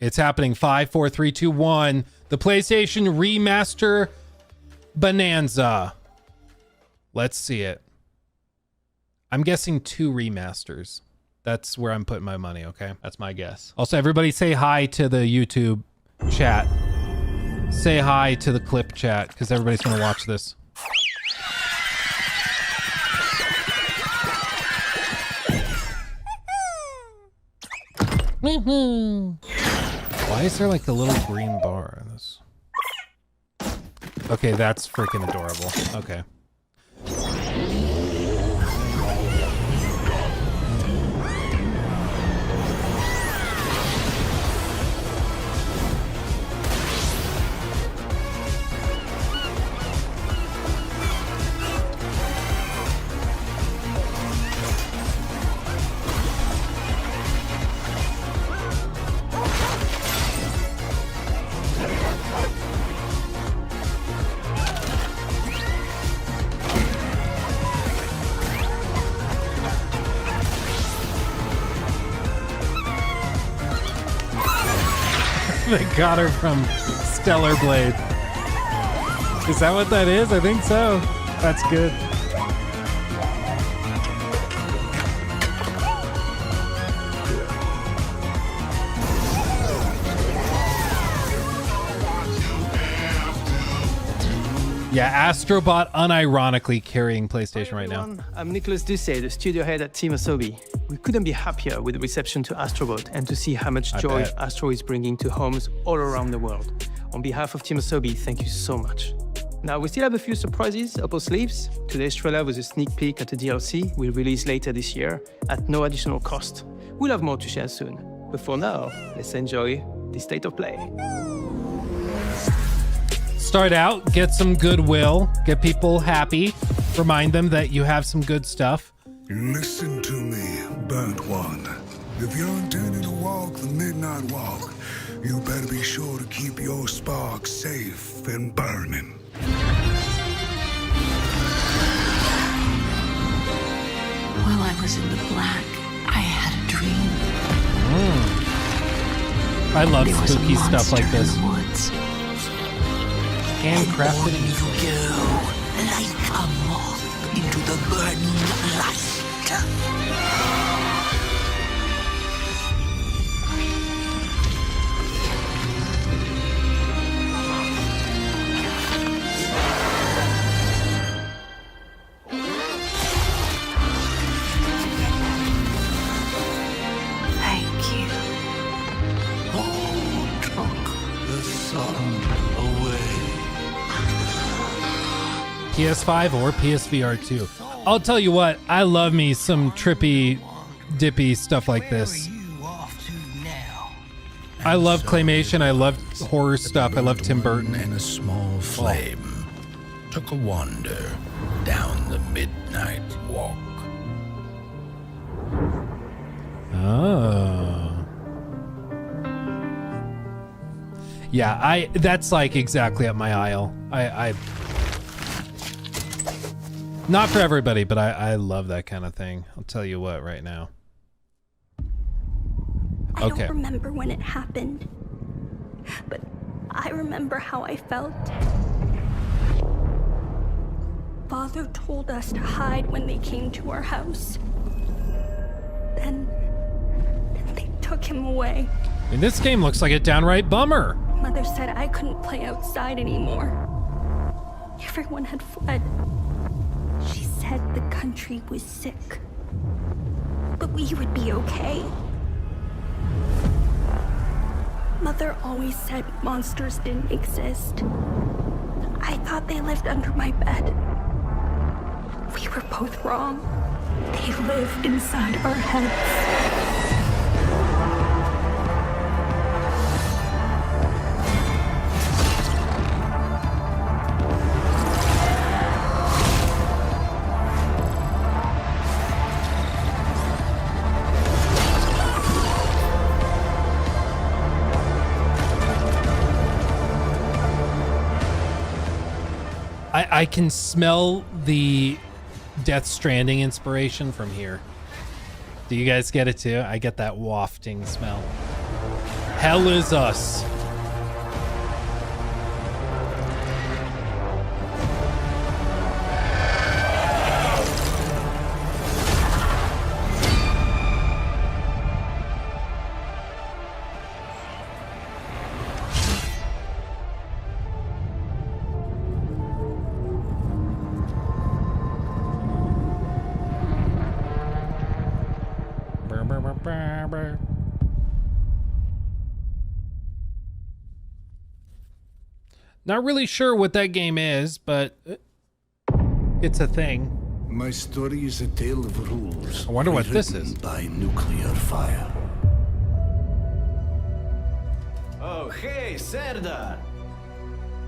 It's happening. 5, 4, 3, 2, 1. The PlayStation Remaster Bonanza. Let's see it. I'm guessing 2 remasters. That's where I'm putting my money, okay? That's my guess. Also, everybody say hi to the YouTube chat. Say hi to the clip chat, because everybody's going to watch this. Why is there like a little green bar in this? Okay, that's freaking adorable. Okay. They got her from Stellar Blade. Is that what that is? I think so. That's good. Yeah, Astrobot unironically carrying PlayStation right now. I'm Nicholas Ducey, the studio head at Team Asobi. We couldn't be happier with the reception to Astrobot and to see how much joy Astro is bringing to homes all around the world. On behalf of Team Asobi, thank you so much. Now, we still have a few surprises up our sleeves. Today's trailer was a sneak peek at the DLC we'll release later this year at no additional cost. We'll have more to share soon. But for now, let's enjoy the state of play. Start out, get some goodwill, get people happy, remind them that you have some good stuff. Listen to me, burnt one. If you're intending to walk the midnight walk, you better be sure to keep your spark safe and burning. While I was in the black, I had a dream. I love spooky stuff like this. Handcrafted and you go like a moth into the burning light. Thank you. Who took the sun away? PS5 or PSVR 2. I'll tell you what, I love me some trippy, dippy stuff like this. I love claymation, I love horror stuff, I love Tim Burton. And a small flame took a wander down the midnight walk. Oh. Yeah, that's like exactly up my aisle. I not for everybody, but I love that kind of thing. I'll tell you what right now. I don't remember when it happened, but I remember how I felt. Father told us to hide when they came to our house. Then they took him away. I mean, this game looks like a downright bummer. Mother said I couldn't play outside anymore. Everyone had fled. She said the country was sick, but we would be okay. Mother always said monsters didn't exist. I thought they lived under my bed. We were both wrong. They lived inside our heads. I can smell the Death Stranding inspiration from here. Do you guys get it too? I get that wafting smell. hell is us? Not really sure what that game is, but it's a thing. My story is a tale of rules. I wonder what this is. By nuclear fire. Oh, hey, Serdar!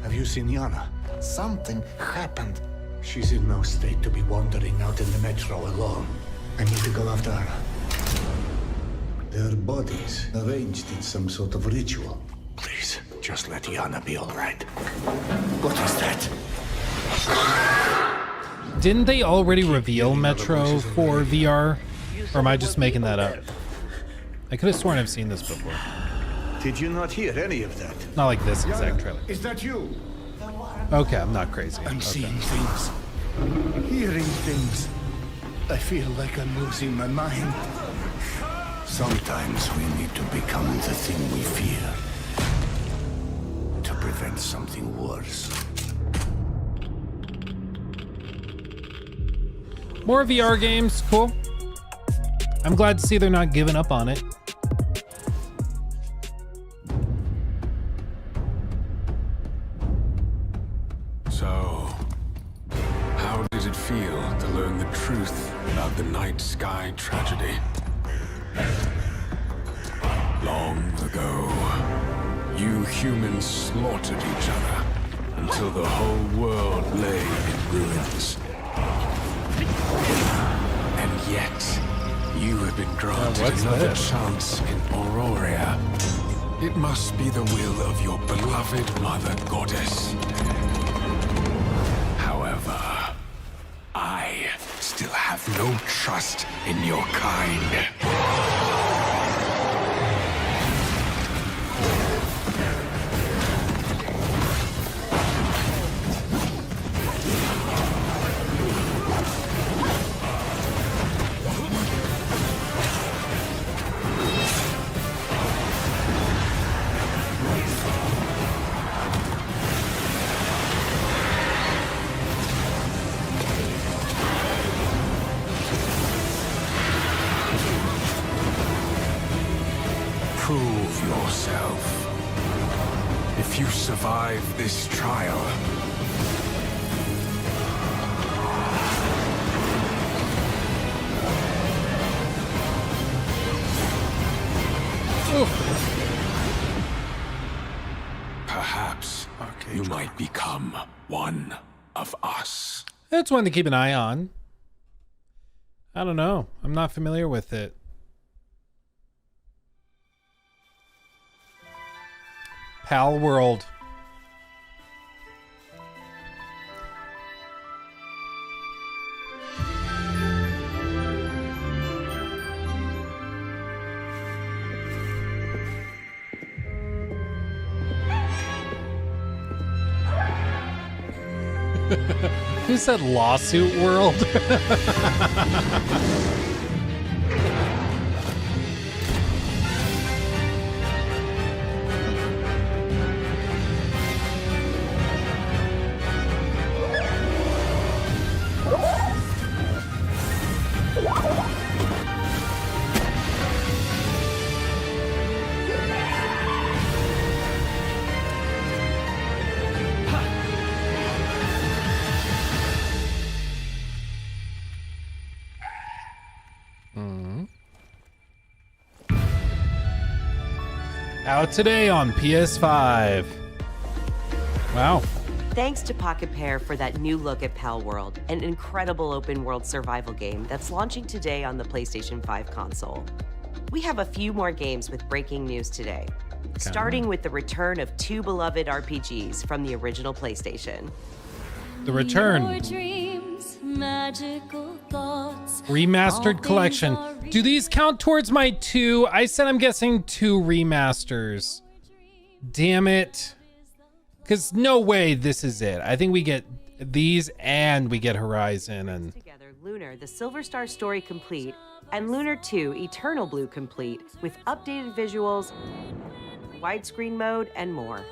Have you seen Yana? Something happened. She's in no state to be wandering out in the metro alone. I need to go after her. Their bodies arranged in some sort of ritual. Please, just let Yana be all right. What is that? Didn't they already reveal Metro for VR? Or am I just making that up? I could have sworn I've seen this before. Did you not hear any of that? Not like this exact trailer. Is that you? Okay, I'm not crazy. I'm Okay. seeing things. Hearing things. I feel like I'm losing my mind. Sometimes we need to become the thing we fear. To prevent something worse. More VR games, cool. I'm glad to see they're not giving up on it. So, how did it feel to learn the truth about the night sky tragedy? Long ago, you humans slaughtered each other until the whole world lay in ruins. And yet, you have been granted what's another this? chance in Auroria. It must be the will of your beloved mother goddess. However, I still have no trust in your kind. Prove yourself. If you survive this trial, perhaps you might become one of us. That's one to keep an eye on. I don't know. I'm not familiar with it. Palworld. Who said lawsuit world? Out today on PS5. Wow. Thanks to Pocket Pair for that new look at Palworld, an incredible open-world survival game that's launching today on the PlayStation 5 console. We have a few more games with breaking news today, starting with the return of two beloved RPGs from the original PlayStation. The return. Your dreams magical thoughts. Remastered collection. Do these count towards my 2? I said I'm guessing 2 remasters. Damn it. Because no way this is it. I think we get these and we get Horizon and... Together, Lunar, the Silver Star story complete, and Lunar 2, Eternal Blue complete, with updated visuals, widescreen mode, and more.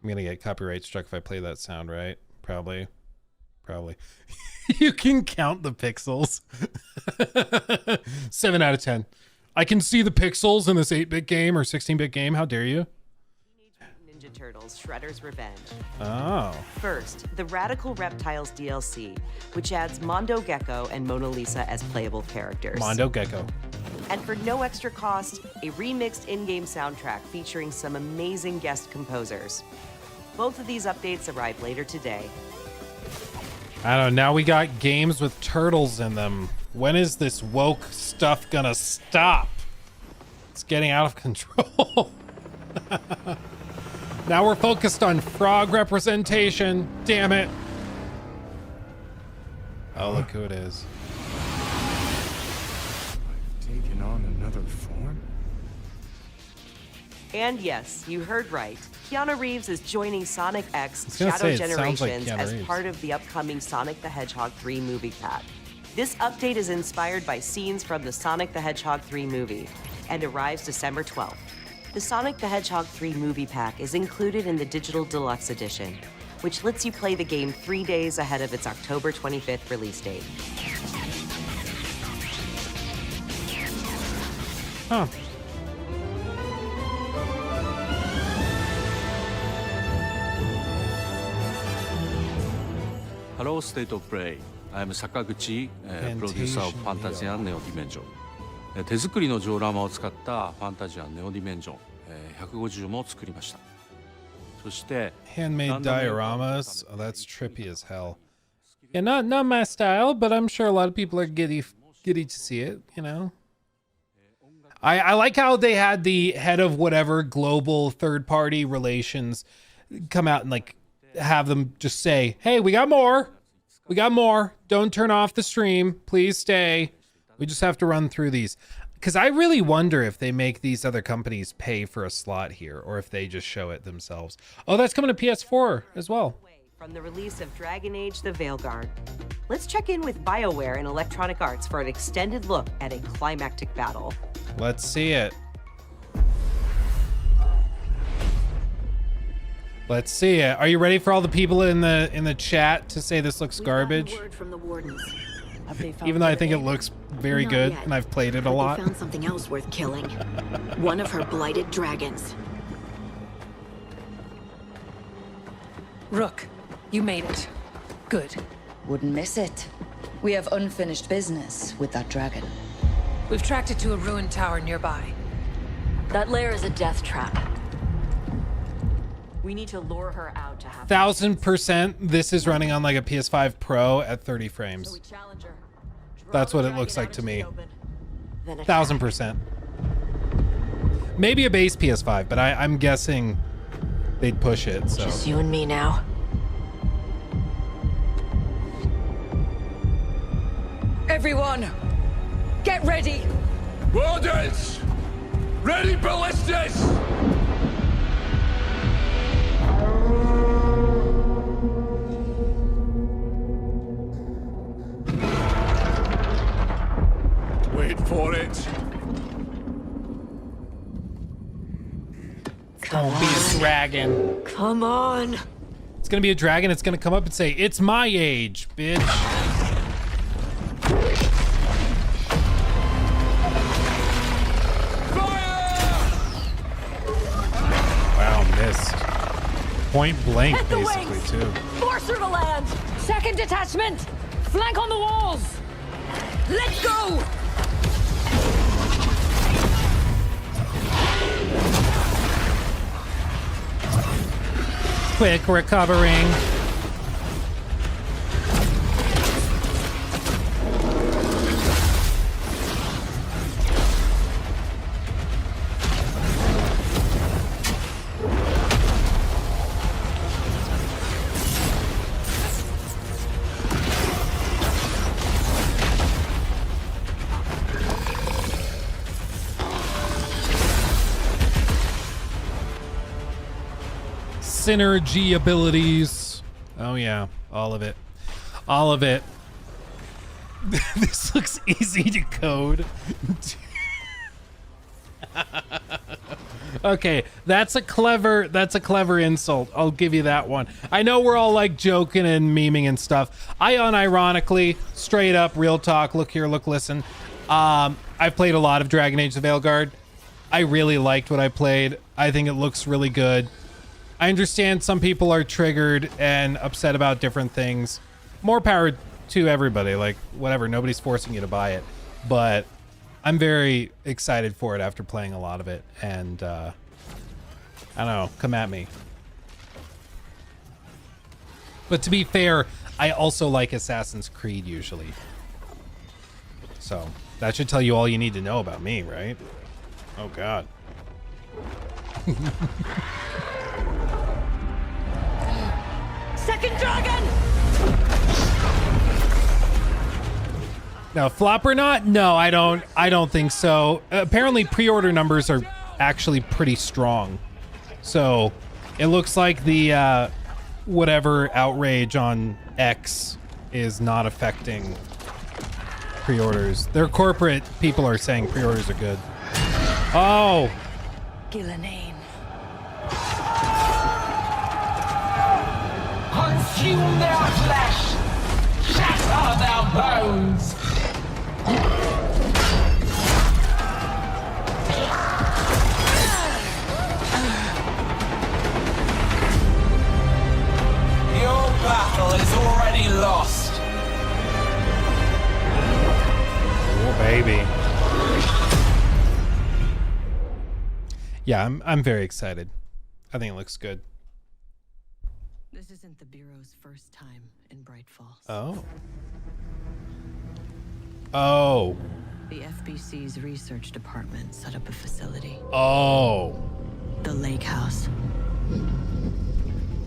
I'm gonna get copyright struck if I play that sound, right? Probably. You can count the pixels. 7 out of 10. I can see the pixels in this 8-bit game or 16-bit game. How dare you? Ninja Turtles, Shredder's Revenge. Oh. First, the Radical Reptiles DLC, which adds Mondo Gecko and Mona Lisa as playable characters. Mondo Gecko. And for no extra cost, a remixed in-game soundtrack featuring some amazing guest composers. Both of these updates arrive later today. I don't know. Now we got games with turtles in them. When is this woke stuff gonna stop? It's getting out of control. Now we're focused on frog representation. Damn it. Oh, look who it is. Taking on another form? And yes, you heard right. Keanu Reeves is joining Sonic X gonna Shadow say, it sounds like Generations Keanu as Reeves. part of the upcoming Sonic the Hedgehog 3 movie pack. This update is inspired by scenes from the Sonic the Hedgehog 3 movie and arrives December 12th. The Sonic the Hedgehog 3 movie pack is included in the Digital Deluxe Edition, which lets you play the game 3 days ahead of its October 25th release date. Huh. Hello, State of Play. I am Sakaguchi, producer of Fantasian Neo Dimension. 手作りのジオラマを使ったファンタジアンネオディメンジョン150も作りました。そして Handmade dioramas. Oh, that's trippy as hell. Yeah, not my style, but I'm sure a lot of people are giddy to see it, you know. I like how they had the head of whatever global third-party relations come out and like have them just say, hey, we got more. We got more. Don't turn off the stream. Please stay. We just have to run through these. Because I really wonder if they make these other companies pay for a slot here or if they just show it themselves. Oh, that's coming to PS4 as well. From the release of Dragon Age the Veilguard. Let's check in with BioWare and Electronic Arts for an extended look at a climactic battle. Let's see it. Let's see it. Are you ready for all the people in the chat to say this looks garbage? Even though I think it looks very good and I've played it a lot. They found something else worth killing. One of her blighted dragons. Rook, you made it. Good. Wouldn't miss it. We have unfinished business with that dragon. We've tracked it to a ruined tower nearby. That lair is a death trap. We need to lure her out to have 1000%. This is running on like a PS5 Pro at 30 frames. That's what it looks like to me. 1000%. Maybe a base PS5, but I'm guessing they'd push it. So just you and me now. Everyone, get ready. Orders! Ready, ballistas! Wait for it. Don't be a dragon. Come on. It's gonna be a dragon. It's gonna come up and say, "It's my age, bitch." Wow, missed. Point blank, basically, too. Force her to land. Second detachment. Flank on the walls. Let's go. Quick recovering. synergy abilities. Oh yeah, all of it. All of it. This looks easy to code. Okay, that's a clever insult. I'll give you that one. I know we're all like joking and memeing and stuff. I unironically, straight up, real talk, look here, look, listen. I've played a lot of Dragon Age: The Veilguard. I really liked what I played. I think it looks really good. I understand some people are triggered and upset about different things. More power to everybody, like whatever, nobody's forcing you to buy it. But I'm very excited for it after playing a lot of it, and I don't know, come at me. But to be fair, I also like Assassin's Creed usually. So that should tell you all you need to know about me, right? Oh God. Second dragon! Now, flop or not? No, I don't think so. Apparently pre-order numbers are actually pretty strong. So it looks like the whatever outrage on X is not affecting pre-orders. Their corporate people are saying pre-orders are good. Oh! Gillenane. Consume their flesh! Shatter their bones! Your battle is already lost. Oh, baby. Yeah, I'm very excited. I think it looks good. This isn't the Bureau's first time in Bright Falls. Oh. Oh. The FBC's research department set up a facility. Oh. The Lake House.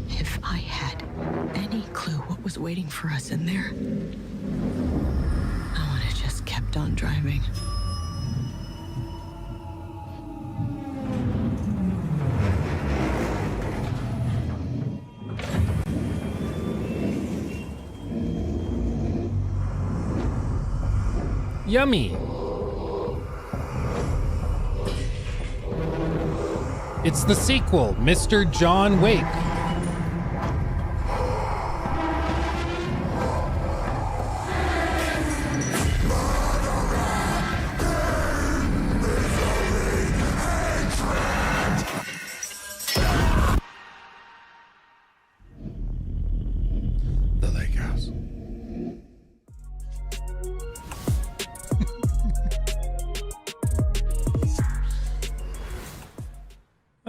If I had any clue what was waiting for us in there, I would have just kept on driving. Yummy. It's the sequel, Mr. John Wake. The Lake House.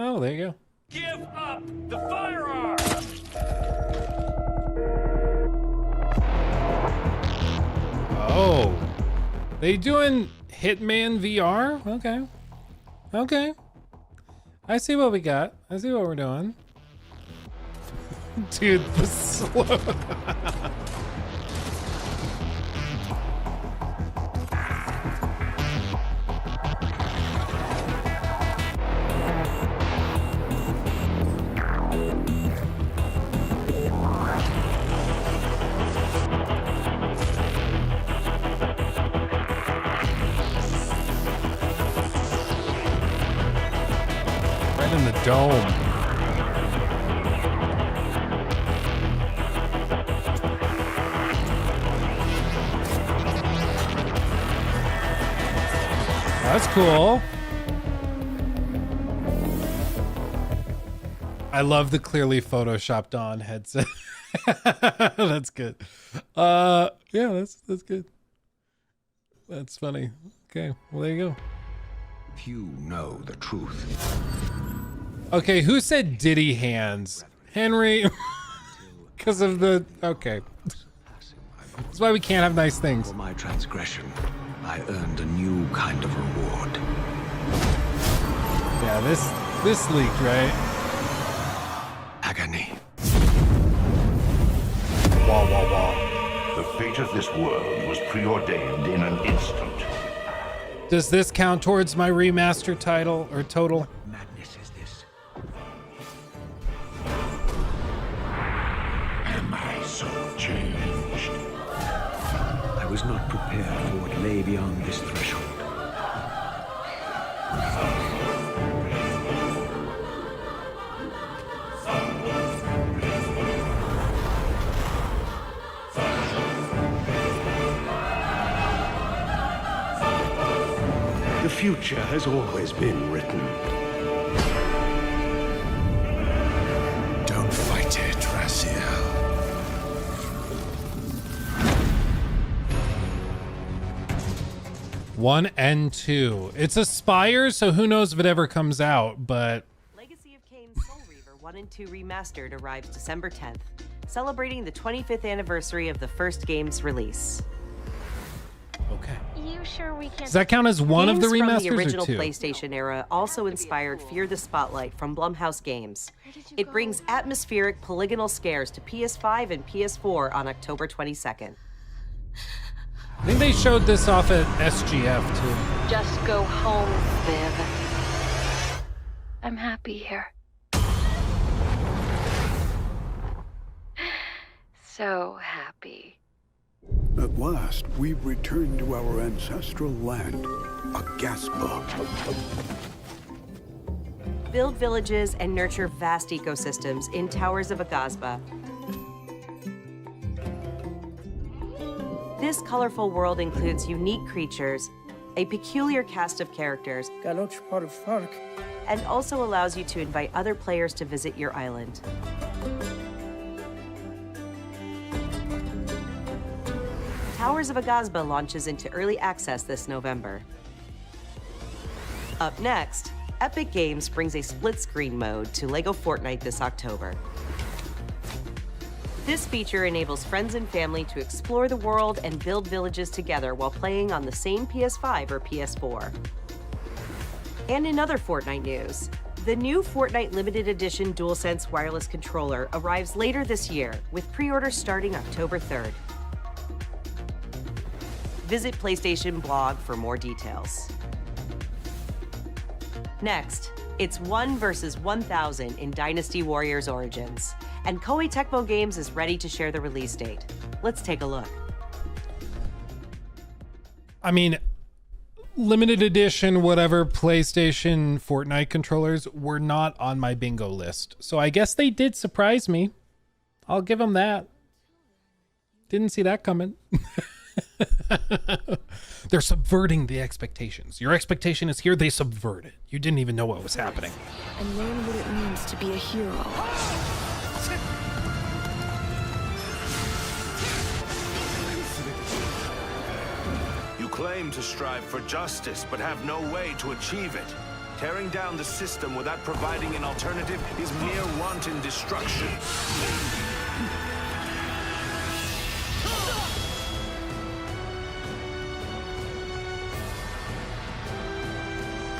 Oh, there you go. Give up the firearm! Oh. They doing Hitman VR? Okay. Okay. I see what we got. I see what we're doing. Dude, the slow. Right in the dome. That's cool. I love the clearly photoshopped on headset. That's good. Yeah, that's good. That's funny. Okay, well there you go. Few know the truth. Okay, who said Diddy hands? Henry? Because of the... Okay. That's why we can't have nice things. For my transgression, I earned a new kind of reward. Yeah, this leaked, right? Agony. Wah, wah, wah. The fate of this world was preordained in an instant. Does this count towards my remaster title or total? Madness is this? future has always been written. Don't fight it, Raziel. 1 and 2. It's a Spire, so who knows if it ever comes out, but... Legacy of Kain Soul Reaver 1 and 2 Remastered arrives December 10th, celebrating the 25th anniversary of the first game's release. Okay. You sure we can't... Does that count as one of the remasters from the original or two? PlayStation era also inspired Fear the Spotlight from Blumhouse Games. It brings atmospheric polygonal scares to PS5 and PS4 on October 22nd. I think they showed this off at SGF too. Just go home, Viv. I'm happy here. So happy. At last, we've returned to our ancestral land, Aghasba. Build villages and nurture vast ecosystems in Towers of Aghasba. This colorful world includes unique creatures, a peculiar cast of characters, and also allows you to invite other players to visit your island. Towers of Aghasba launches into early access this November. Up next, Epic Games brings a split-screen mode to LEGO Fortnite this October. This feature enables friends and family to explore the world and build villages together while playing on the same PS5 or PS4. And in other Fortnite news, the new Fortnite Limited Edition DualSense wireless controller arrives later this year, with pre-orders starting October 3rd. Visit PlayStation blog for more details. Next, it's 1 versus 1,000 in Dynasty Warriors Origins, and Koei Tecmo Games is ready to share the release date. Let's take a look. I mean, limited edition, whatever, PlayStation Fortnite controllers were not on my bingo list. So I guess they did surprise me. I'll give them that. Didn't see that coming. They're subverting the expectations. Your expectation is here, they subvert it. You didn't even know what was happening. And learn what it means to be a hero. You claim to strive for justice, but have no way to achieve it. Tearing down the system without providing an alternative is mere wanton destruction.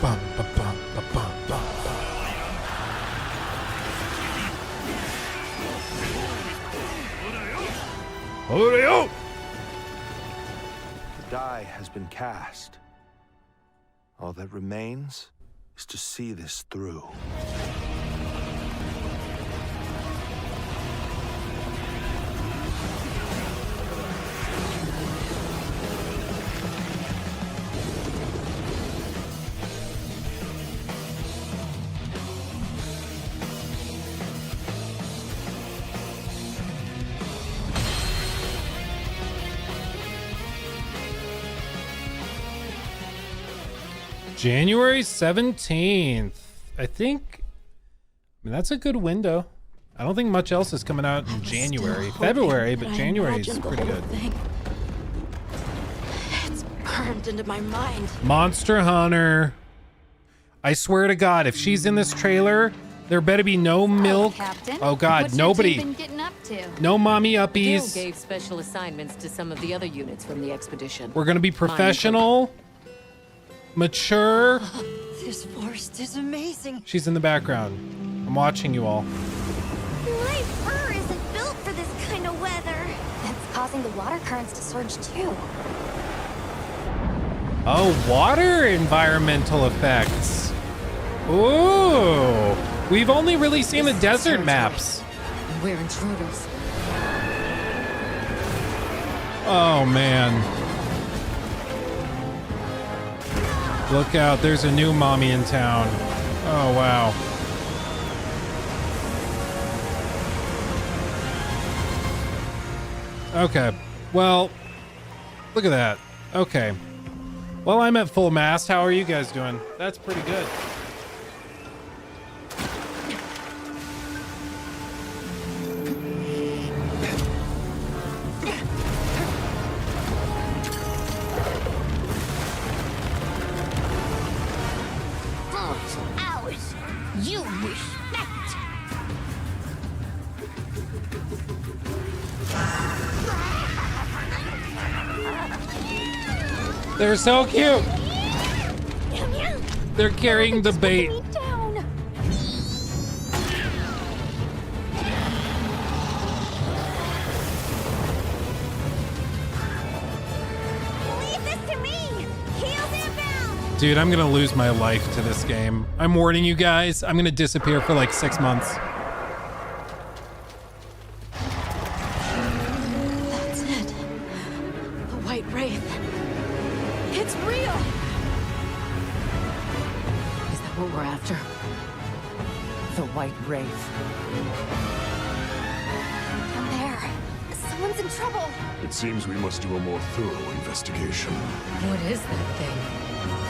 Bum, ba, bum, ba, bum, bum. Oreo! The die has been cast. All that remains is to see this through. January 17th. I think, I mean, that's a good window. I don't think much else is coming out in January. February, but January is pretty good. It's burned into my mind. Monster Hunter. I swear to God, if she's in this trailer, there better be no milk. Captain. Oh God, What's nobody. Your team been getting up to? No mommy Gil uppies. gave special assignments to some of the other units from the expedition. We're gonna be professional, mature. This forest is amazing. She's in the background. I'm watching you all. My fur isn't built for this kind of weather. That's causing the water currents to surge too. Oh, water environmental effects. Ooh. We've only really seen the desert maps. We're intruders. Oh, man. Look out, there's a new mommy in town. Oh, wow. Okay, well, look at that. Okay. Well, I'm at full mast. How are you guys doing? That's pretty good. Ours. You respect. They're so cute. They're carrying the bait. Dude, I'm gonna lose my life to this game. I'm warning you guys. I'm gonna disappear for like 6 months. That's it. The White Wraith. It's real! Is that what we're after? The White Wraith. Down there. Someone's in trouble. It seems we must do a more thorough investigation. What is that thing?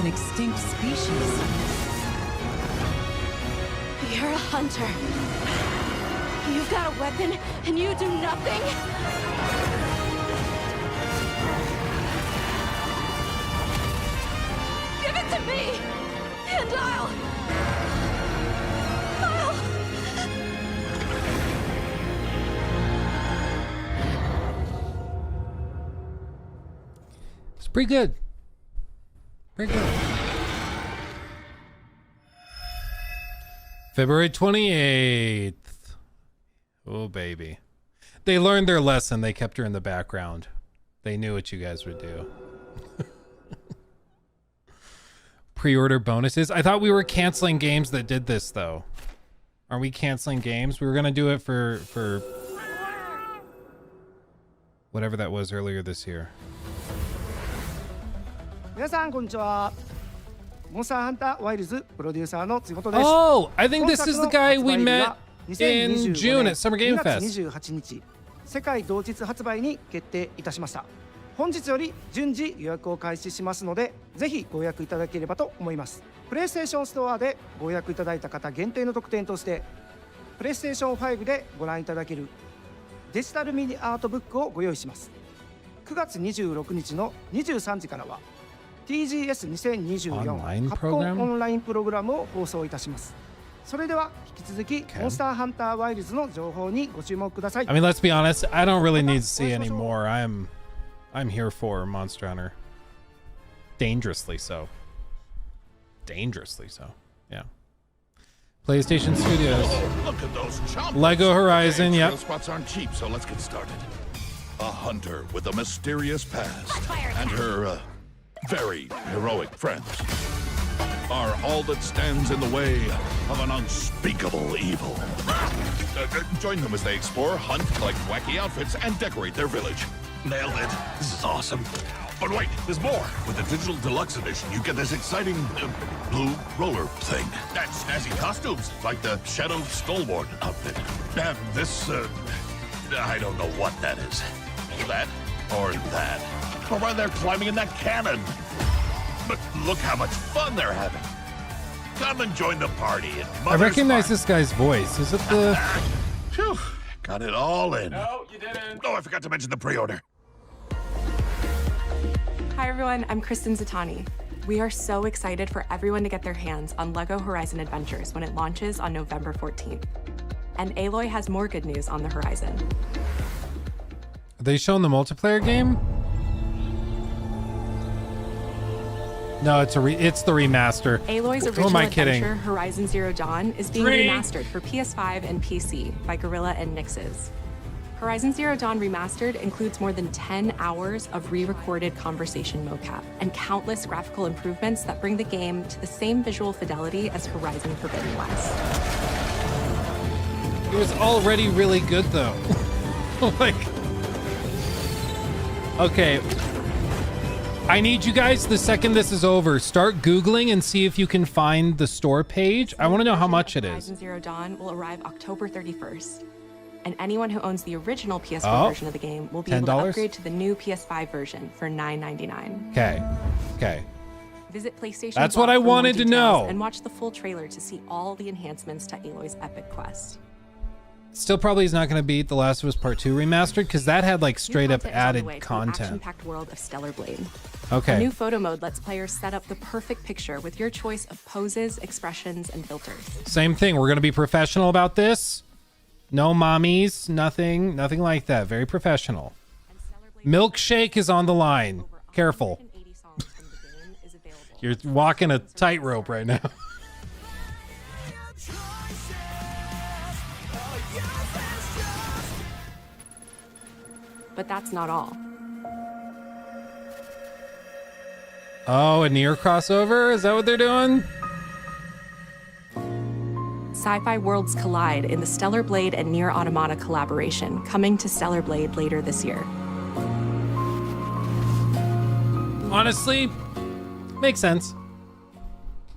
An extinct species. You're a hunter. You've got a weapon, and you do nothing? Give it to me, and I'll... It's pretty good. Pretty good. February 28th. Oh, baby. They learned their lesson. They kept her in the background. They knew what you guys would do. Pre-order bonuses. I thought we were canceling games that did this, though. Are we canceling games? We were going to do it for whatever that was earlier this year. 皆さんこんにちは。モンスターハンターワイルズプロデューサーの津本です。Oh, I think this is the guy we met in June at Summer Game Fest. 28日、世界同日発売に決定いたしました。本日より順次予約を開始しますので、ぜひご予約いただければと思います。PlayStation ストアでご予約いただいた方限定の特典として、PlayStation 5でご覧いただけるデジタルミニアートブックをご用意します。9月26日の23時からは。TGS2024 カプコンオンラインプログラムを放送いたします。それでは引き続きモンスターハンターワイルズの情報にご注目ください。I mean, let's be honest. I don't really need to see any more. I'm here for Monster Hunter. Dangerously so. Dangerously so. Yeah. PlayStation Studios. Look at those chompers. Lego Horizon. Yep. Those spots aren't cheap, so let's get started. A hunter with a mysterious past and her very heroic friends are all that stands in the way of an unspeakable evil. Join them as they explore, hunt, collect wacky outfits, and decorate their village. Nailed it. This is awesome. But wait, there's more. With the digital deluxe edition, you get this exciting blue roller thing. And snazzy costumes, like the Shadow Stalwart outfit. And this, I don't know what that is. That or that. Or why they're climbing in that cannon. But look how much fun they're having. Come and join the party. I recognize this guy's voice. Is it the... Phew, got it all in. No, you didn't. Oh, I forgot to mention the pre-order. Hi everyone, I'm Kristen Zatani. We are so excited for everyone to get their hands on LEGO Horizon Adventures when it launches on November 14th. And Aloy has more good news on the horizon. Are they showing the multiplayer game? No, it's the remaster. Aloy's original adventure, Horizon Zero Dawn, is being remastered for PS5 and PC by Guerrilla and Nixes. Horizon Zero Dawn Remastered includes more than 10 hours of re-recorded conversation mocap and countless graphical improvements that bring the game to the same visual fidelity as Horizon Forbidden West. It was already really good though. Like, okay. I need you guys, the second this is over, start Googling and see if you can find the store page. I want to know how much it is. Horizon Zero Dawn will arrive October 31st. And anyone who owns the original PS4 version of the game will be able to upgrade to the new PS5 version for $9.99. Okay. Okay. Visit PlayStation. That's what I wanted to know. And watch the full trailer to see all the enhancements to Aloy's epic quest. Still probably is not going to beat The Last of Us Part 2 Remastered because that had like straight up added content. Action-packed world of Stellar Blade. Okay. A new photo mode lets players set up the perfect picture with your choice of poses, expressions, and filters. Same thing. We're going to be professional about this. No mommies, nothing like that. Very professional. Milkshake is on the line. Careful. You're walking a tightrope right now. But that's not all. Oh, a Nier crossover? Is that what they're doing? Sci-fi worlds collide in the Stellar Blade and Nier Automata collaboration, coming to Stellar Blade later this year. Honestly, makes sense.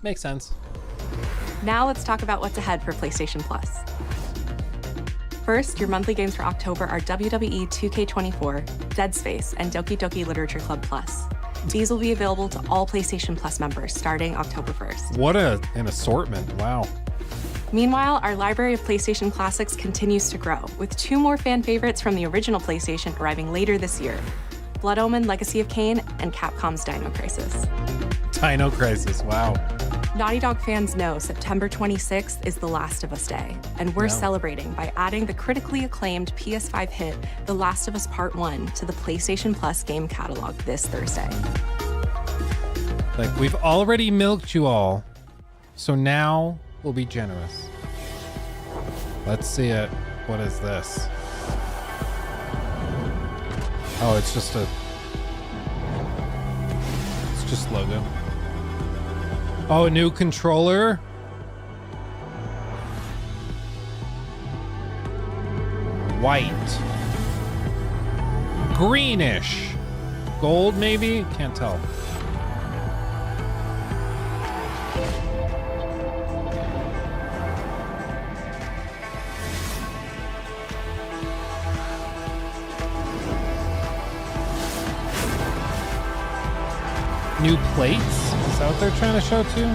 Makes sense. Now let's talk about what's ahead for PlayStation Plus. First, your monthly games for October are WWE 2K24, Dead Space, and Doki Doki Literature Club Plus. These will be available to all PlayStation Plus members starting October 1st. What an assortment. Wow. Meanwhile, our library of PlayStation classics continues to grow, with 2 more fan favorites from the original PlayStation arriving later this year: Blood Omen Legacy of Kain and Capcom's Dino Crisis. Dino Crisis, wow. Naughty Dog fans know September 26th is The Last of Us Day, and we're celebrating by adding the critically acclaimed PS5 hit The Last of Us Part 1 to the PlayStation Plus game catalog this Thursday. Like, we've already milked you all, so now we'll be generous. Let's see it. What is this? Oh, it's just logo. Oh, a new controller. White. Greenish. Gold, maybe? Can't tell. New plates? Is that what they're trying to show too?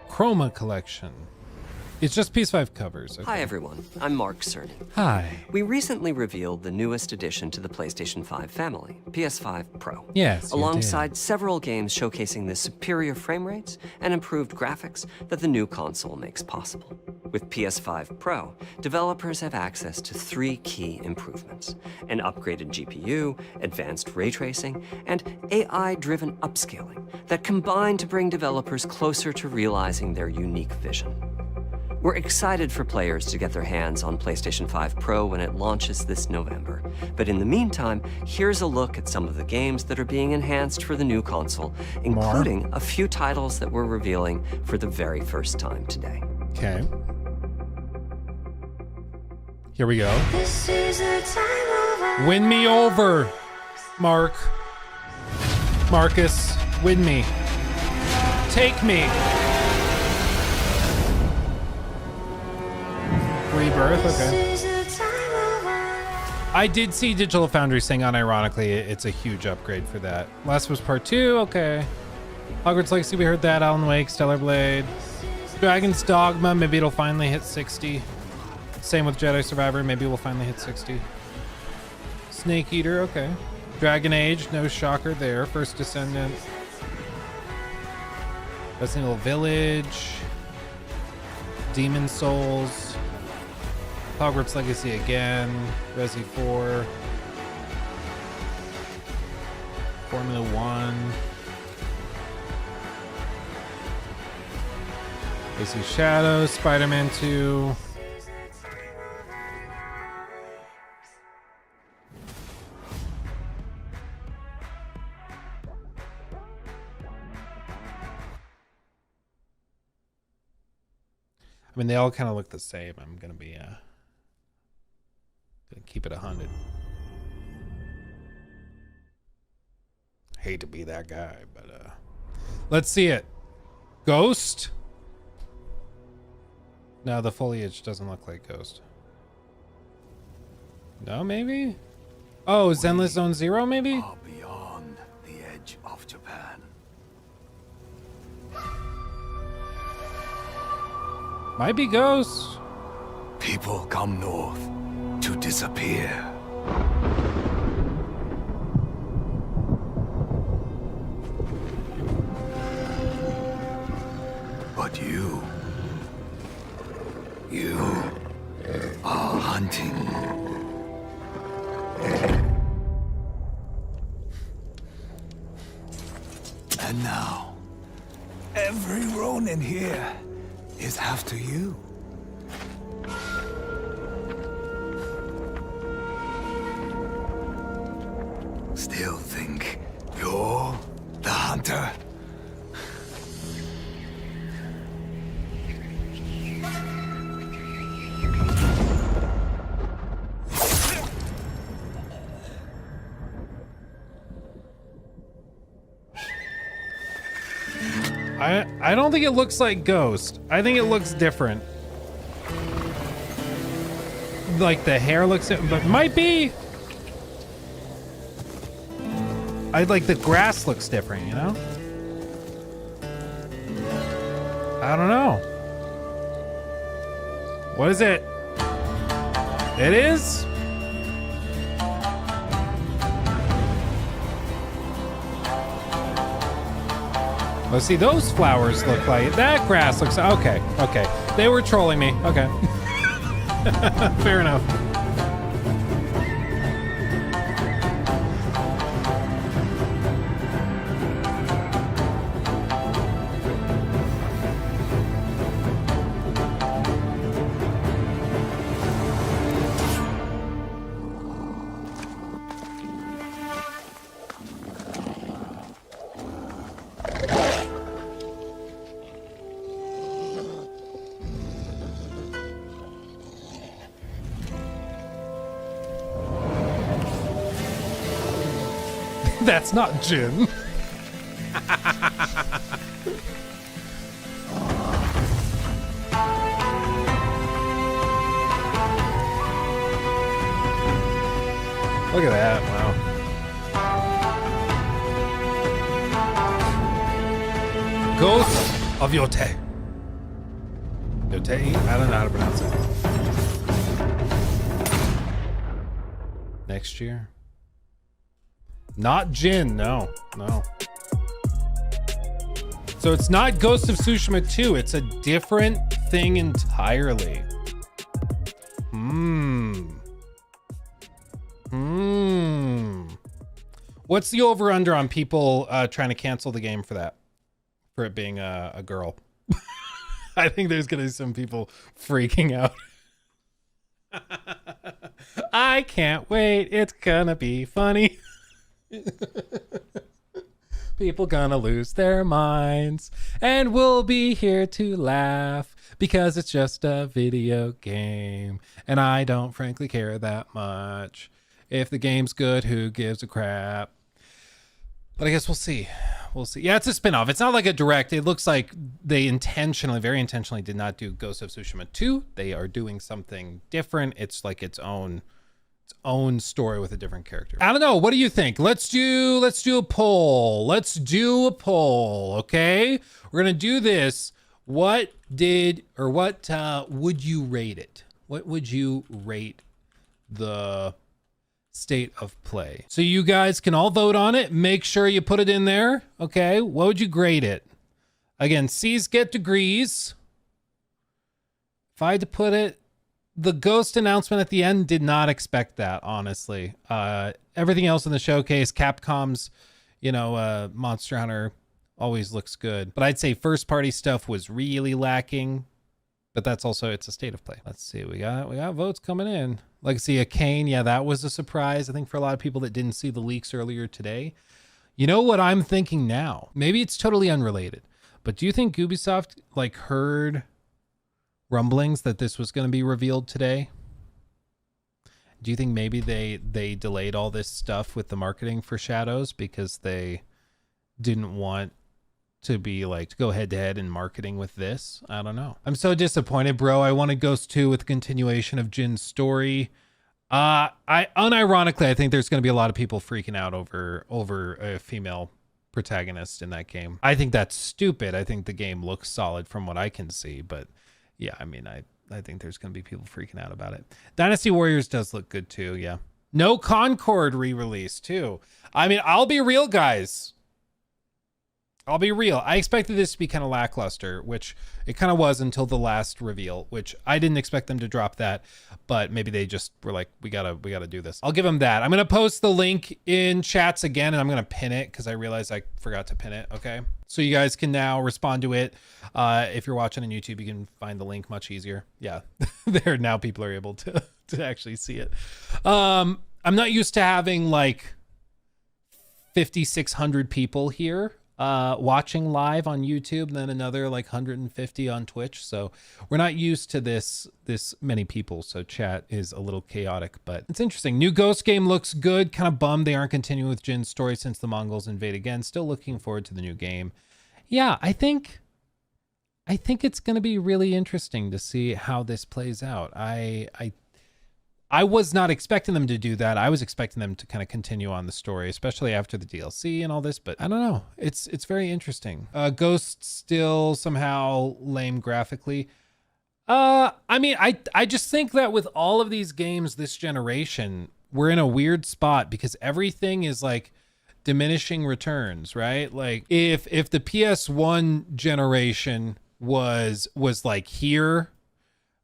Chroma collection. It's just PS5 covers. Okay. Hi everyone, I'm Mark Cerny. Hi. We recently revealed the newest addition to the PlayStation 5 family, PS5 Pro. Yes, you alongside several games showcasing the superior frame rates and improved graphics that the new console makes possible. With PS5 Pro, developers have access to 3 key improvements: an upgraded GPU, advanced ray tracing, and AI-driven upscaling that combine to bring developers closer to realizing their unique vision. We're excited for players to get their hands on PlayStation 5 Pro when it launches this November. But in the meantime, here's a look at some of the games that are being enhanced for the new console, including a few titles that we're revealing for the very first time today. Okay. Here we go. Win me over, Marcus, win me. Take me. Rebirth, okay. I did see Digital Foundry saying unironically it's a huge upgrade for that. Last of Us Part 2, okay. Hogwarts Legacy, we heard that. Alan Wake, Stellar Blade. Dragon's Dogma, maybe it'll finally hit 60. Same with Jedi Survivor, maybe we'll finally hit 60. Snake Eater, okay. Dragon Age, no shocker there. First Descendant. Resident Evil Village. Demon Souls. Hogwarts Legacy again. Resi 4. Formula 1. AC Shadows. Spider-Man 2. I mean, they all kind of look the same. I'm gonna be gonna keep it 100. Hate to be that guy, but let's see it. Ghost. No, the foliage doesn't look like Ghost. No, maybe? Oh, Zenless Zone Zero, maybe? Beyond the edge of Japan. Might be Ghost. People come north to disappear. But you are hunting. And now, every Ronin here is after you. Still think you're the hunter? I don't think it looks like Ghost. I think it looks different. Like the hair looks, but might be. I like the grass looks different, you know? I don't know. What is it? It is? Let's see, those flowers look like that grass looks okay. Okay. They were trolling me. Okay. Fair enough. That's not Jin. Look at that, wow. Ghost of Yotei. Yotei? I don't know how to pronounce it. Next year. Not Jin, no. So it's not Ghost of Tsushima 2. It's a different thing entirely. What's the over-under on people trying to cancel the game for that? For it being a girl? I think there's going to be some people freaking out. I can't wait. It's going to be funny. People gonna lose their minds, and we'll be here to laugh because it's just a video game, and I don't frankly care that much. If the game's good, who gives a crap? But I guess we'll see. Yeah, it's a spin-off. It's not like a direct. It looks like they very intentionally did not do Ghost of Tsushima 2. They are doing something different. It's like its own story with a different character. I don't know. What do you think? Let's do a poll. Okay, we're gonna do this. What would you rate it? What would you rate the state of play? So you guys can all vote on it. Make sure you put it in there. Okay, what would you grade it? Again, C's get degrees. If I had to put it, the Ghost announcement at the end, did not expect that, honestly. Everything else in the showcase, Capcom's, Monster Hunter always looks good. But I'd say first party stuff was really lacking. But that's also, it's a state of play. Let's see, we got votes coming in. Legacy of Kain, yeah, that was a surprise, I think, for a lot of people that didn't see the leaks earlier today. You know what I'm thinking now? Maybe it's totally unrelated. But do you think Ubisoft, heard rumblings that this was going to be revealed today? Do you think maybe they delayed all this stuff with the marketing for Shadows because they didn't want to be like, to go head to head in marketing with this. I don't know. I'm so disappointed, bro. I wanted Ghost 2 with continuation of Jin's story. Unironically, I think there's going to be a lot of people freaking out over a female protagonist in that game. I think that's stupid. I think the game looks solid from what I can see, but yeah, I mean, I think there's going to be people freaking out about it. Dynasty Warriors does look good too. Yeah. No Concord re-release too. I mean, I'll be real, guys. I'll be real. I expected this to be kind of lackluster, which it kind of was until the last reveal, which I didn't expect them to drop that, but maybe they just were like, we gotta do this. I'll give them that. I'm gonna post the link in chats again, and I'm gonna pin it because I realized I forgot to pin it. Okay, so you guys can now respond to it. If you're watching on YouTube, you can find the link much easier. Yeah, there now people are able to actually see it. I'm not used to having like 5,600 people here watching live on YouTube, and then another like 150 on Twitch, so we're not used to this many people, so chat is a little chaotic, but it's interesting. New Ghost game looks good. Kind of bummed they aren't continuing with Jin's story since the Mongols invade again. Still looking forward to the new game. Yeah, I think it's going to be really interesting to see how this plays out. I was not expecting them to do that. I was expecting them to kind of continue on the story, especially after the DLC and all this, but I don't know. It's very interesting. Ghost still somehow lame graphically. I mean, I just think that with all of these games this generation, we're in a weird spot because everything is like diminishing returns, right? Like if the PS1 generation was like here,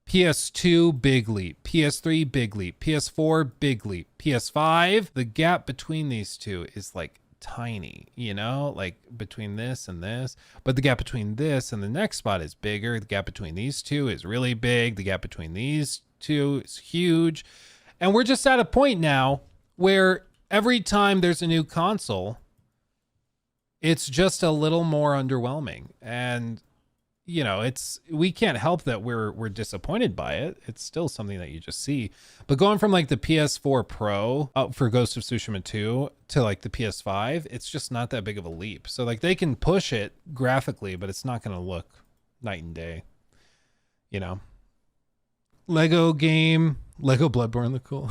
PS2 big leap, PS3 big leap, PS4 big leap, PS5, the gap between these two is like tiny, you know, like between this and this, but the gap between this and the next spot is bigger. The gap between these two is really big. The gap between these two is huge. And we're just at a point now where every time there's a new console, it's just a little more underwhelming. And you know, we can't help that we're disappointed by it. It's still something that you just see. But going from like the PS4 Pro for Ghost of Tsushima 2 to like the PS5, it's just not that big of a leap. So like they can push it graphically, but it's not going to look night and day, you know. Lego game, Lego Bloodborne look cool.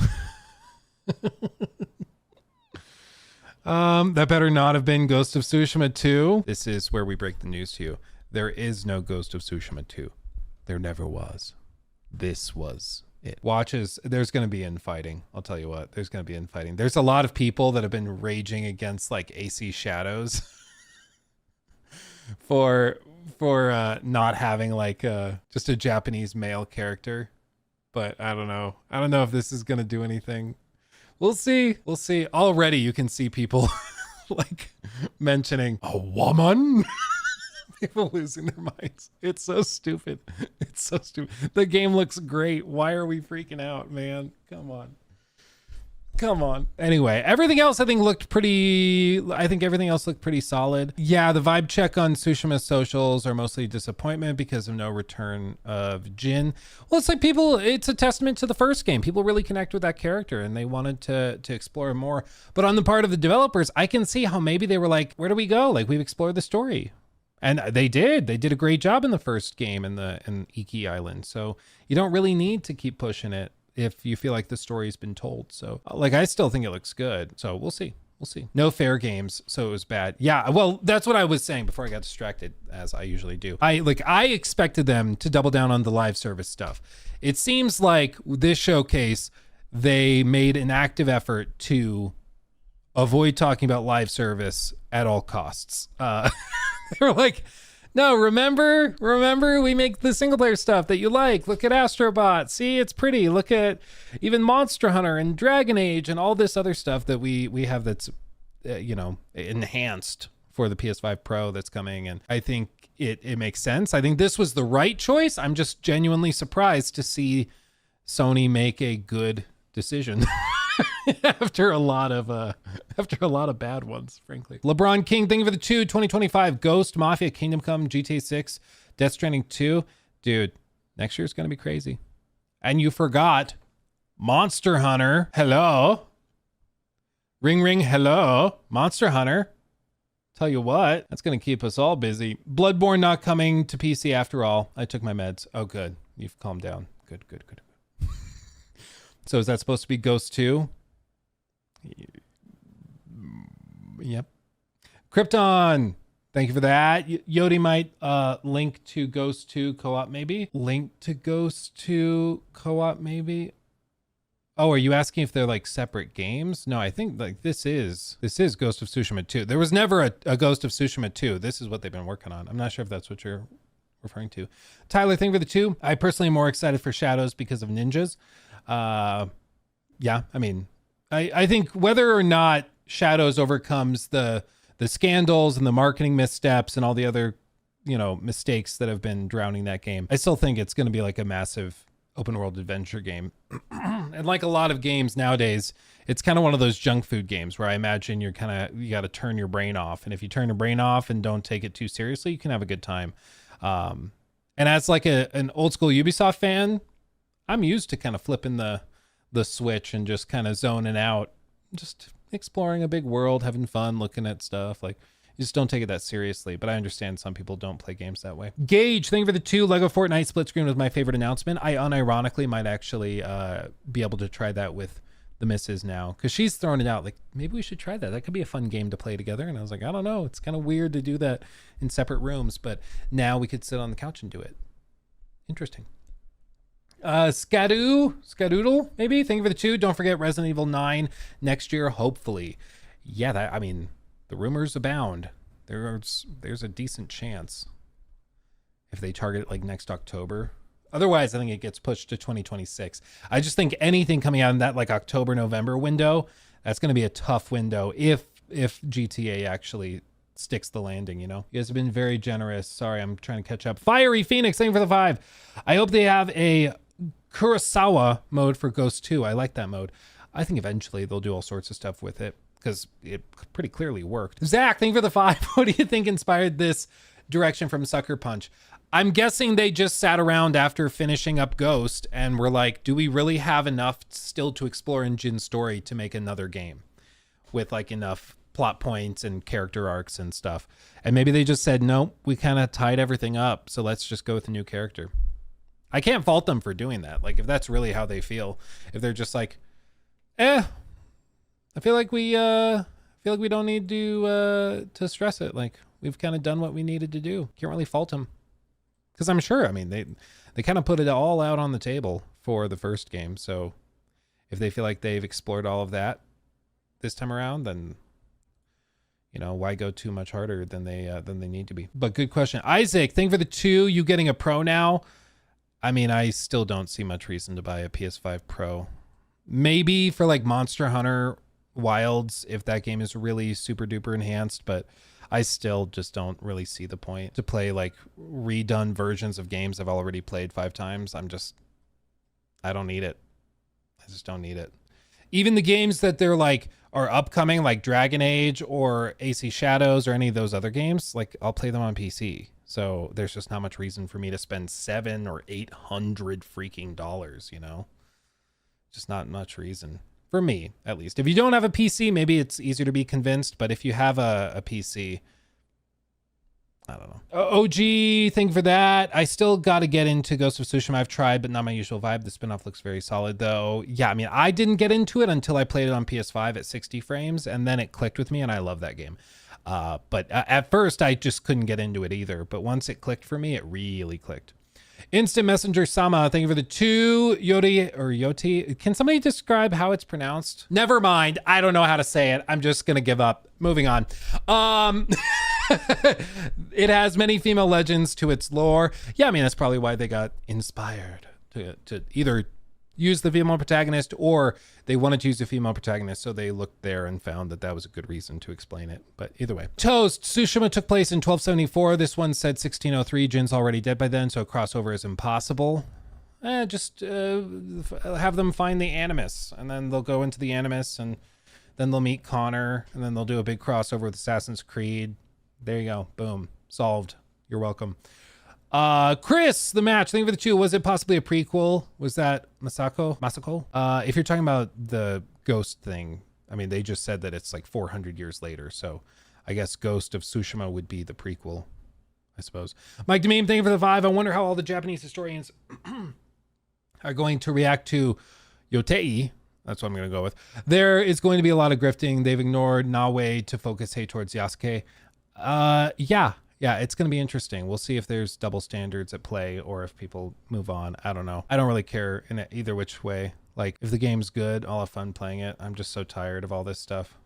That better not have been Ghost of Tsushima 2. This is where we break the news to you. There is no Ghost of Tsushima 2. There never was. This was it. Watches, there's going to be infighting. I'll tell you what, there's going to be infighting. There's a lot of people that have been raging against like AC Shadows for not having like just a Japanese male character. But I don't know. I don't know if this is going to do anything. We'll see. We'll see. Already you can see people like mentioning a woman. People losing their minds. It's so stupid. It's so stupid. The game looks great. Why are we freaking out, man? Come on. Come on. Anyway, everything else I think everything else looked pretty solid. Yeah, the vibe check on Tsushima socials are mostly disappointment because of no return of Jin. Well, it's like it's a testament to the first game. People really connect with that character and they wanted to explore more. But on the part of the developers, I can see how maybe they were like, where do we go? Like, we've explored the story. And they did a great job in the first game in Iki Island. So you don't really need to keep pushing it if you feel like the story's been told. So like, I still think it looks good. So we'll see. We'll see. No fair games. So it was bad. Yeah. Well, that's what I was saying before I got distracted, as I usually do. I expected them to double down on the live service stuff. It seems like this showcase, they made an active effort to avoid talking about live service at all costs. They were like, no, remember we make the single player stuff that you like. Look at Astrobot. See, it's pretty. Look at even Monster Hunter and Dragon Age and all this other stuff that we have that's, enhanced for the PS5 Pro that's coming. And I think it makes sense. I think this was the right choice. I'm just genuinely surprised to see Sony make a good decision. after a lot of bad ones, frankly. LeBron King, thank you for the 2025 Ghost, Mafia, Kingdom Come, GTA 6, Death Stranding 2. Dude, next year's gonna be crazy. And you forgot Monster Hunter. Hello. Ring ring, hello. Monster Hunter. Tell you what, that's going to keep us all busy. Bloodborne not coming to PC after all. I took my meds. Oh, good. You've calmed down. Good. So is that supposed to be Ghost 2? Yep. Krypton, thank you for that. Yotei might link to Ghost 2 co-op maybe. Link to Ghost 2 co-op maybe. Oh, are you asking if they're like separate games? No, I think like this is Ghost of Tsushima 2. There was never a Ghost of Tsushima 2. This is what they've been working on. I'm not sure if that's what you're referring to. Tyler, thank you for the 2. I personally am more excited for Shadows because of ninjas. Yeah, I mean, I think whether or not Shadows overcomes the scandals and the marketing missteps and all the other, mistakes that have been drowning that game, I still think it's going to be like a massive open world adventure game. And like a lot of games nowadays, it's kind of one of those junk food games where I imagine you got to turn your brain off. And if you turn your brain off and don't take it too seriously, you can have a good time. And as like an old school Ubisoft fan, I'm used to kind of flipping the switch and just kind of zoning out, just exploring a big world, having fun, looking at stuff. Like, you just don't take it that seriously, but I understand some people don't play games that way. Gage, thank you for the 2. Lego Fortnite split screen was my favorite announcement. I unironically might actually be able to try that with the missus now, because she's throwing it out like, maybe we should try that. That could be a fun game to play together. And I was like, I don't know. It's kind of weird to do that in separate rooms, but now we could sit on the couch and do it. Interesting. Skadoodle, maybe. Thank you for the 2. Don't forget Resident Evil 9 next year, hopefully. Yeah, the rumors abound. There's a decent chance if they target it like next October. Otherwise, I think it gets pushed to 2026. I just think anything coming out in that like October, November window, that's going to be a tough window if GTA actually sticks the landing, You guys have been very generous. Sorry, I'm trying to catch up. Fiery Phoenix, thank you for the 5. I hope they have a Kurosawa mode for Ghost 2. I like that mode. I think eventually they'll do all sorts of stuff with it because it pretty clearly worked. Zach, thank you for the 5. What do you think inspired this direction from Sucker Punch? I'm guessing they just sat around after finishing up Ghost and were like, do we really have enough still to explore in Jin's story to make another game with like enough plot points and character arcs and stuff? And maybe they just said, nope, we kind of tied everything up, so let's just go with a new character. I can't fault them for doing that. Like, if that's really how they feel, if they're just like, I feel like we don't need to stress it. Like, we've kind of done what we needed to do. Can't really fault them, because I'm sure, they kind of put it all out on the table for the first game. So if they feel like they've explored all of that this time around, then why go too much harder than they need to be? But good question. Isaac, thank you for the 2. You getting a Pro now? I still don't see much reason to buy a PS5 Pro. Maybe for like Monster Hunter Wilds, if that game is really super duper enhanced, but I still just don't really see the point to play like redone versions of games I've already played 5 times. I don't need it. I just don't need it. Even the games that they're like are upcoming, like Dragon Age or AC Shadows or any of those other games, like I'll play them on PC. So there's just not much reason for me to spend $700 or $800 freaking dollars, Just not much reason. For me, at least. If you don't have a PC, maybe it's easier to be convinced. But if you have a PC, I don't know. OG, thank you for that. I still got to get into Ghost of Tsushima. I've tried, but not my usual vibe. The spinoff looks very solid, though. Yeah, I didn't get into it until I played it on PS5 at 60 frames, and then it clicked with me, and I love that game. But at first, I just couldn't get into it either. But once it clicked for me, it really clicked. Instant Messenger Sama, thank you for the 2. Yotei. Can somebody describe how it's pronounced? Never mind. I don't know how to say it. I'm just going to give up. Moving on. It has many female legends to its lore. Yeah, that's probably why they got inspired to either use the female protagonist or they wanted to use a female protagonist, so they looked there and found that was a good reason to explain it. But either way. Toast, Tsushima took place in 1274. This one said 1603. Jin's already dead by then, so a crossover is impossible. Just have them find the Animus, and then they'll go into the Animus, and then they'll meet Connor, and then they'll do a big crossover with Assassin's Creed. There you go. Boom. Solved. You're welcome. Chris, the match. Thank you for the 2. Was it possibly a prequel? Was that Masako? If you're talking about the ghost thing, they just said that it's like 400 years later. So I guess Ghost of Tsushima would be the prequel, I suppose. Mike Dememe, thank you for the 5. I wonder how all the Japanese historians are going to react to Yotei. That's what I'm going to go with. There is going to be a lot of grifting. They've ignored Nawe to focus towards Yasuke. Yeah, it's going to be interesting. We'll see if there's double standards at play or if people move on. I don't know. I don't really care in either which way. Like, if the game's good, I'll have fun playing it. I'm just so tired of all this stuff.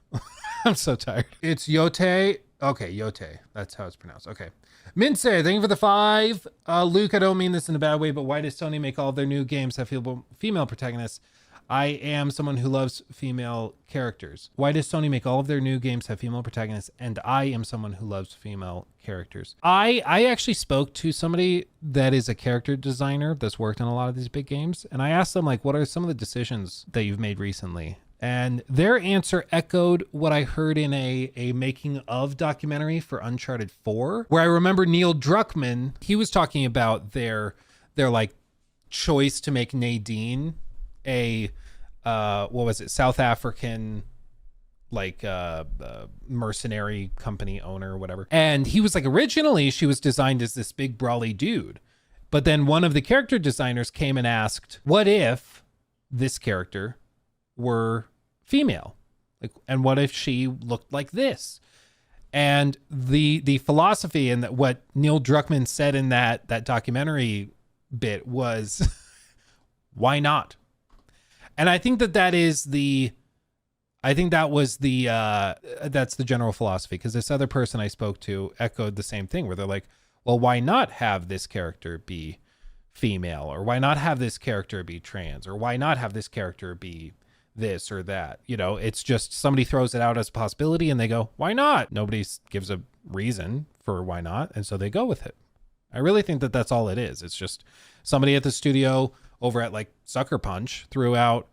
I'm so tired. It's Yotei. Okay, Yotei. That's how it's pronounced. Okay. Mince, thank you for the 5. Luke, I don't mean this in a bad way, but why does Sony make all of their new games have female protagonists? I am someone who loves female characters. Why does Sony make all of their new games have female protagonists? And I am someone who loves female characters. I actually spoke to somebody that is a character designer that's worked on a lot of these big games. And I asked them, like, what are some of the decisions that you've made recently? And their answer echoed what I heard in a making of documentary for Uncharted 4, where I remember Neil Druckmann, he was talking about their like choice to make Nadine a what was it, South African like mercenary company owner or whatever. And he was like, originally she was designed as this big brawly dude, but then one of the character designers came and asked, what if this character were female, like, and what if she looked like this? And the philosophy and what Neil Druckmann said in that documentary bit was why not? And I think that's the general philosophy, because this other person I spoke to echoed the same thing, where they're like, well, why not have this character be female, or why not have this character be trans, or why not have this character be this or that? You know, it's just somebody throws it out as a possibility and they go, why not? Nobody gives a reason for why not, and so they go with it. I really think that that's all it is. It's just somebody at the studio over at like Sucker Punch threw out,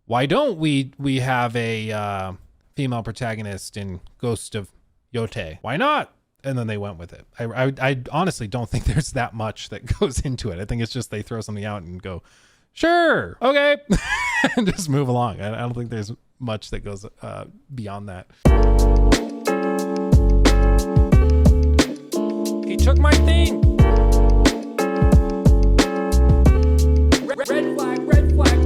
why don't we have a female protagonist in Ghost of Yotei? Why not? And then they went with it. I honestly don't think there's that much that goes into it. I think it's just they throw something out and go, sure, okay, and just move along. I don't think there's much that goes beyond that. He took my thing. Red flag, red flag.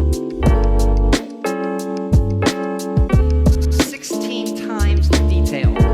16 times the detail.